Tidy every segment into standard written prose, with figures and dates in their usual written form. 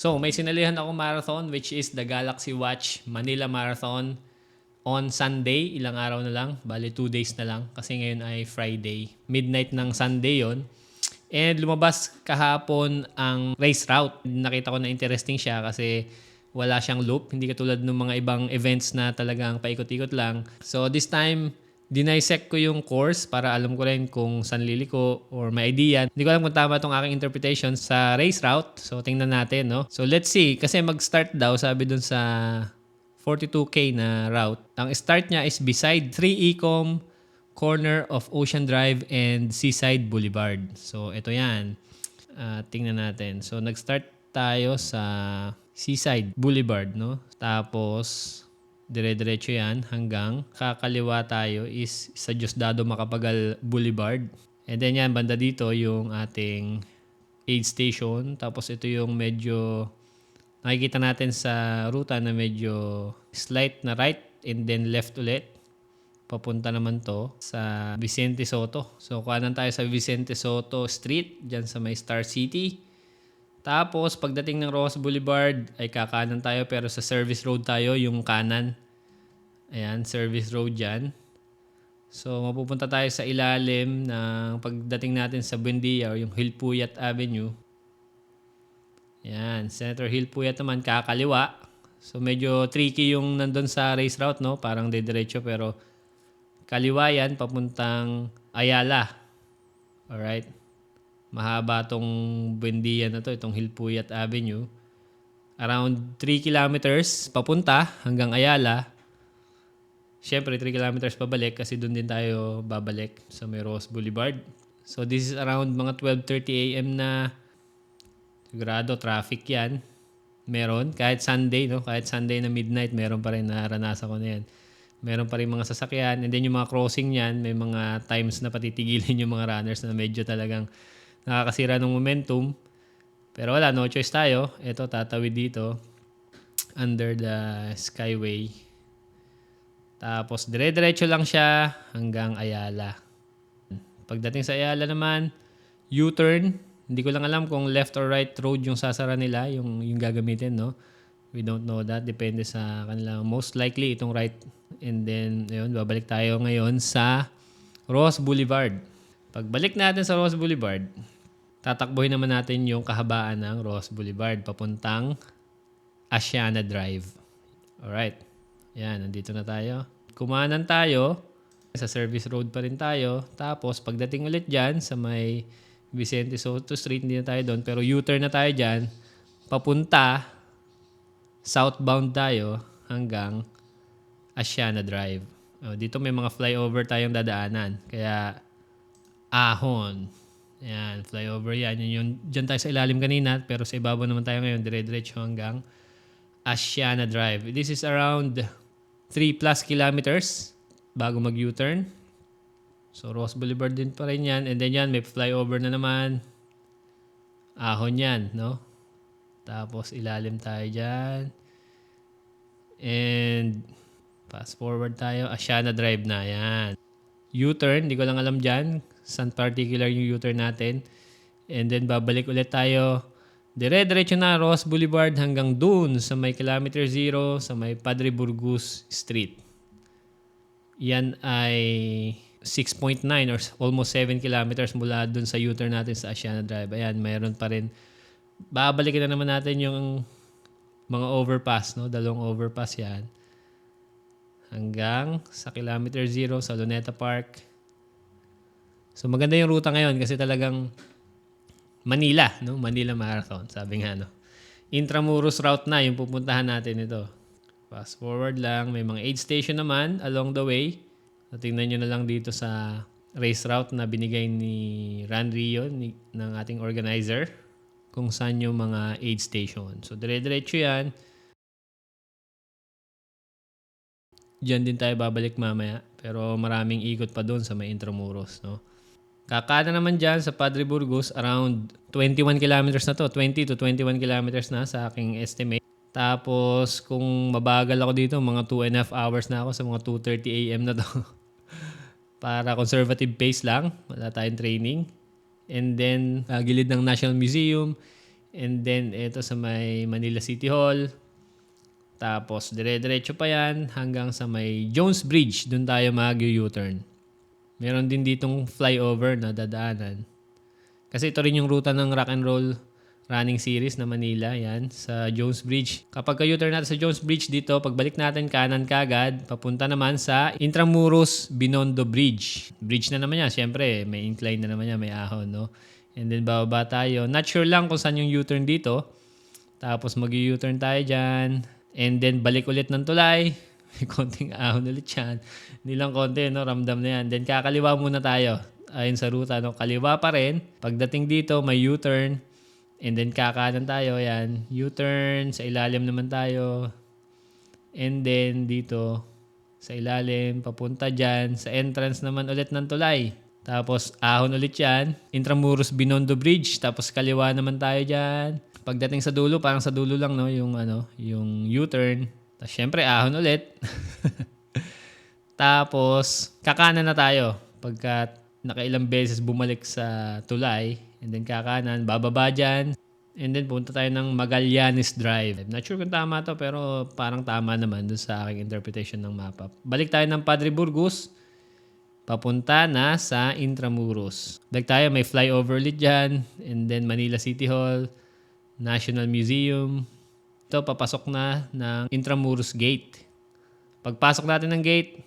So, may sinalihan ako marathon which is the Galaxy Watch Manila Marathon on Sunday. Ilang araw na lang. Bali, 2 days na lang. Kasi ngayon ay Friday. Midnight ng Sunday yon. And lumabas kahapon ang race route. Nakita ko na interesting siya kasi wala siyang loop. Hindi katulad ng mga ibang events na talagang paikot-ikot lang. So this time, dinisect ko yung course para alam ko rin kung saan liliko or may idea. Hindi ko alam kung tama itong aking interpretation sa race route. So tingnan natin, no? So let's see. Kasi mag-start daw, sabi dun sa 42K na route. Ang start niya is beside 3 Ecom, corner of Ocean Drive and Seaside Boulevard. So, ito yan. Tingnan natin. So, nag-start tayo sa Seaside Boulevard, no? Tapos, dire-diretso yan hanggang kakaliwa tayo is sa Diosdado Macapagal Boulevard. And then yan, banda dito yung ating aid station. Tapos, ito yung medyo nakikita natin sa ruta na medyo slight na right and then left ulit. Papunta naman to sa Vicente Soto. So, kuhanan tayo sa Vicente Soto Street, dyan sa may Star City. Tapos, pagdating ng Rojas Boulevard, ay kakanan tayo pero sa service road tayo, yung kanan. Ayan, service road dyan. So, mapupunta tayo sa ilalim ng pagdating natin sa Buendia o yung Hilpuyat Avenue. Ayan, Senator Hilpuyat naman, kakaliwa. So, medyo tricky yung nandun sa race route, no? Parang dediretso pero kaliwa yan, papuntang Ayala. Alright? Mahaba tong Buendia na to, itong Hilpuyat Avenue. Around 3 kilometers papunta hanggang Ayala. Siyempre, 3 kilometers pabalik kasi doon din tayo babalik sa may Ross Boulevard. So, this is around mga 12:30 a.m. na sigurado traffic yan. Meron. Kahit Sunday, no? Kahit Sunday na midnight, meron pa rin. Naranasan ko na yan. Meron pa rin mga sasakyan. And then yung mga crossing niyan, may mga times na patitigilin yung mga runners na medyo talagang nakakasira ng momentum. Pero wala, no choice tayo. Ito, tatawid dito under the Skyway. Tapos, dire-diretso lang siya hanggang Ayala. Pagdating sa Ayala naman, U-turn. Hindi ko lang alam kung left or right road yung sasara nila, yung gagamitin, no? We don't know that. Depende sa kanila. Most likely, itong right. And then, ayun, babalik tayo ngayon sa Ross Boulevard. Pagbalik natin sa Ross Boulevard, tatakbuhin naman natin yung kahabaan ng Ross Boulevard papuntang Asiana Drive. Alright. Yan, nandito na tayo. Kumanan tayo. Sa service road pa rin tayo. Tapos, pagdating ulit dyan sa may Vicente Soto Street, hindi na tayo doon. Pero U-turn na tayo dyan. Papunta, southbound tayo hanggang Asiana Drive. Dito may mga flyover tayong dadaanan. Kaya, ahon. Ayan, flyover yan. Diyan tayo sa ilalim kanina. Pero sa ibabaw naman tayo ngayon. Dire-diretso hanggang Asiana Drive. This is around 3+ kilometers bago mag U-turn. So, Ross Boulevard din pa rin yan. And then yan, may flyover na naman. Ahon yan, no? Tapos, ilalim tayo dyan. And, fast forward tayo. Asiana Drive na, yan. U-turn, di ko lang alam dyan. Saan particular yung U-turn natin. And then, babalik ulit tayo. Dire-diretso na Ross Boulevard hanggang dun sa may kilometer 0 sa may Padre Burgos Street. Yan ay 6.9 or almost 7 kilometers mula dun sa U-turn natin sa Asiana Drive. Ayan, mayroon pa rin. Babalikin na naman natin yung mga overpass, no? Dalawang overpass yan. Hanggang sa kilometer 0 sa Luneta Park. So maganda yung ruta ngayon kasi talagang Manila, no? Manila Marathon, sabi nga, no? Intramuros route na yung pupuntahan natin ito. Fast forward lang, may mga aid station naman along the way. So, tingnan nyo na lang dito sa race route na binigay ni Ran Rio ng ating organizer kung saan yung mga aid station. So, dire-diretso yan. Diyan din tayo babalik mamaya. Pero maraming ikot pa doon sa may Intramuros, no? Kakana naman dyan sa Padre Burgos, around 21 kilometers na to. 20 to 21 kilometers na sa aking estimate. Tapos, kung mabagal ako dito, mga 2.5 hours na ako sa mga 2:30 a.m. na to. Para conservative pace lang. Wala tayong training. And then, gilid ng National Museum. And then, ito sa may Manila City Hall. Tapos, dire-diretso pa yan hanggang sa may Jones Bridge. Doon tayo mag-U-turn. Meron din ditong flyover na dadaanan. Kasi ito rin yung ruta ng Rock and Roll Running Series na Manila. Yan, sa Jones Bridge. Kapag U-turn natin sa Jones Bridge dito, pagbalik natin kanan kagad, papunta naman sa Intramuros Binondo Bridge. Bridge na naman yan. Siyempre, may incline na naman yan. May ahon, no? And then, bababa tayo. Not sure lang kung saan yung U-turn dito. Tapos, mag-U-turn tayo dyan. And then, balik ulit ng tulay. May konting ahon ulit yan. Hindi lang konti, no? Ramdam na yan. Then, kakaliwa muna tayo. Ayun sa ruta, no? Kaliwa pa rin. Pagdating dito, may U-turn. And then, kakanan tayo. Yan. U-turn. Sa ilalim naman tayo. And then, dito, sa ilalim, papunta dyan. Sa entrance naman ulit ng tulay. Tapos, ahon ulit yan. Intramuros Binondo Bridge. Tapos, kaliwa naman tayo dyan. Pagdating sa dulo, parang sa dulo lang, no? Yung U-turn. Tapos, syempre, ahon ulit. Tapos, kakanan na tayo. Pagka nakailang beses bumalik sa tulay. And then, kakanan. Bababa dyan. And then, punta tayo ng Magallanes Drive. Not sure kung tama to, pero parang tama naman dun sa aking interpretation ng mapa. Balik tayo ng Padre Burgos. Papunta na sa Intramuros. Balik tayo, may flyover ulit dyan. And then Manila City Hall, National Museum. Ito, papasok na ng Intramuros Gate. Pagpasok natin ng gate,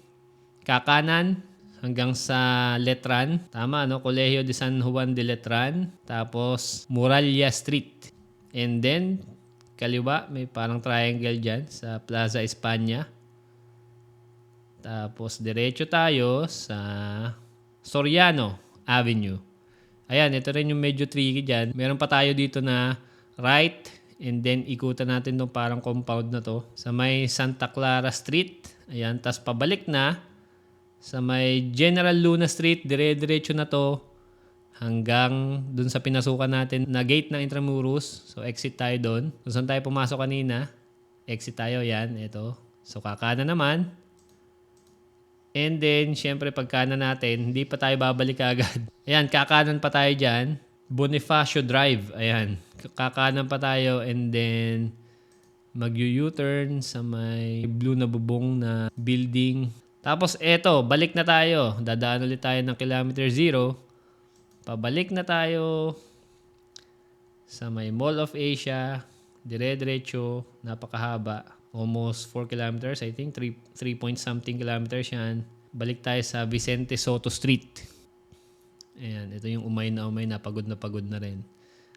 kakanan hanggang sa Letran. Tama, no? Colegio de San Juan de Letran. Tapos, Muralla Street. And then, kaliwa, may parang triangle dyan sa Plaza España. Tapos, diretso tayo sa Soriano Avenue. Ayan, ito rin yung medyo tricky dyan. Meron pa tayo dito na right, and then ikutan natin itong parang compound na to sa may Santa Clara Street. Ayan, tas pabalik na sa may General Luna Street. Dire-diretso na to hanggang dun sa pinasukan natin na gate ng Intramuros. So, exit tayo dun. Kung saan tayo pumasok kanina, exit tayo. Yan, ito. So, kakana naman. And then, syempre, pagkanan natin, hindi pa tayo babalik agad. Ayan, kakanan pa tayo dyan. Bonifacio Drive. Ayan, kakanan pa tayo. And then, mag-U-turn sa may blue na bubong na building. Tapos, eto, balik na tayo. Dadaan ulit tayo ng kilometer 0. Pabalik na tayo sa may Mall of Asia. Dire-diretso, napakahaba. Almost 4 kilometers. I think 3 point something kilometers yan. Balik tayo sa Vicente Soto Street. Ayan, ito yung umay na pagod na rin.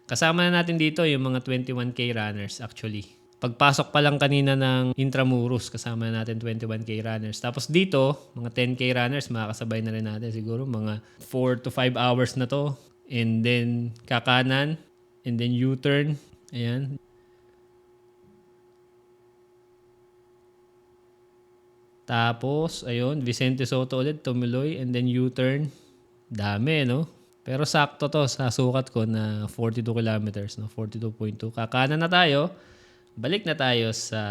Kasama na natin dito yung mga 21K runners actually. Pagpasok pa lang kanina ng Intramuros, kasama na natin 21K runners. Tapos dito, mga 10K runners, makakasabay na rin natin siguro. Mga 4 to 5 hours na to. And then, kakanan. And then U-turn. Ayan. Tapos, ayun, Vicente Soto ulit, tumuloy, and then U-turn. Dami, no? Pero sakto to sa sukat ko na 42 kilometers, no? 42.2. Kakanan na tayo. Balik na tayo sa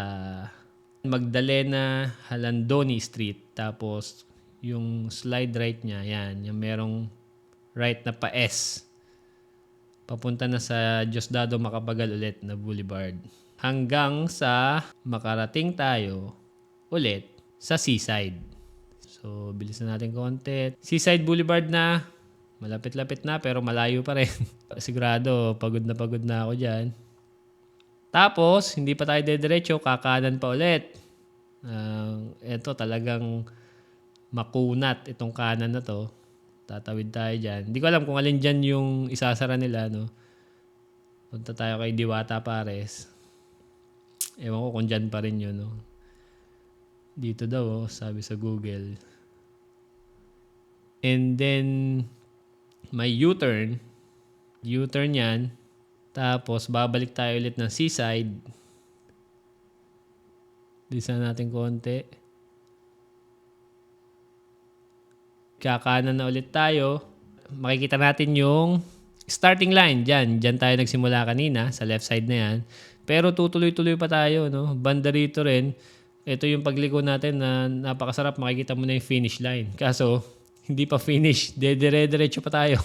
Magdalena Halandoni Street. Tapos, yung slide right niya, yan, yung merong right na pa S. Papunta na sa Diosdado Macapagal ulit na Boulevard. Hanggang sa makarating tayo ulit sa Seaside. So, bilis na natin konti. Seaside Boulevard na. Malapit-lapit na pero malayo pa rin. Sigurado, pagod na ako dyan. Tapos, hindi pa tayo dediretso. Kakanan pa ulit. Ito talagang makunat itong kanan na to. Tatawid tayo dyan. Hindi ko alam kung alin dyan yung isasara nila. No? Punta tayo kay Diwata Pares. Ewan ko kung dyan pa rin yun. No? Dito daw, sabi sa Google. And then, may U-turn. U-turn yan. Tapos, babalik tayo ulit ng Seaside. Bisa natin konti. Kakanan na ulit tayo. Makikita natin yung starting line. Diyan tayo nagsimula kanina. Sa left side na yan. Pero tutuloy-tuloy pa tayo. No? Banda rito rin. Ito yung pagliko natin na napakasarap. Makikita mo na yung finish line. Kaso, hindi pa finish. Dire-diretso pa tayo.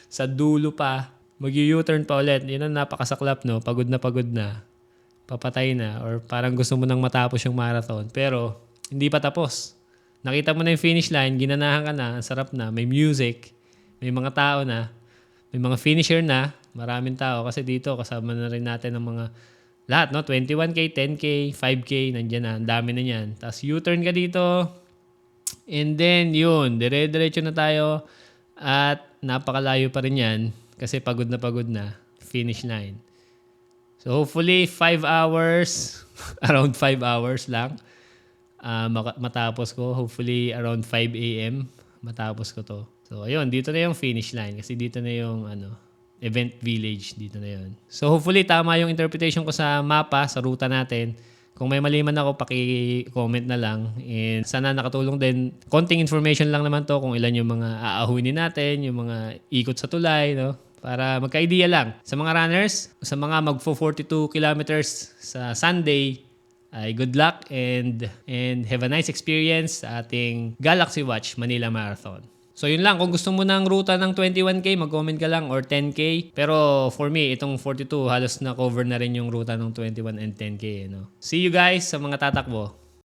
Sa dulo pa. mag-U-turn pa ulit. Yun ang napakasaklap, no? Pagod na, papatay na, or parang gusto mo nang matapos yung marathon. Pero, hindi pa tapos. Nakita mo na yung finish line, ginanahan ka na, ang sarap na, may music, may mga tao na, may mga finisher na, maraming tao. Kasi dito, kasama na rin natin ang mga lahat, no? 21K, 10K, 5K, nandiyan na, ang dami na yan. Tapos U-turn ka dito, and then yun, dire-diretso na tayo at napakalayo pa rin yan kasi pagod na finish line. So hopefully 5 hours, around 5 hours lang matapos ko. Hopefully around 5 a.m. matapos ko to. So ayun, dito na yung finish line kasi dito na yung event village, dito na yun. So hopefully tama yung interpretation ko sa mapa, sa ruta natin. Kung may mali man ako, paki-comment na lang. And sana nakatulong din. Konting information lang naman to kung ilan yung mga aahunin natin, yung mga ikot sa tulay, no? Para magka-idea lang. Sa mga runners, sa mga magfo-42 kilometers sa Sunday, ay good luck and have a nice experience sa ating Galaxy Watch Manila Marathon. So yun lang, kung gusto mo ng ruta ng 21K, mag-comment ka lang, or 10K. Pero for me, itong 42, halos na cover na rin yung ruta ng 21 and 10K. See you guys sa mga tatakbo.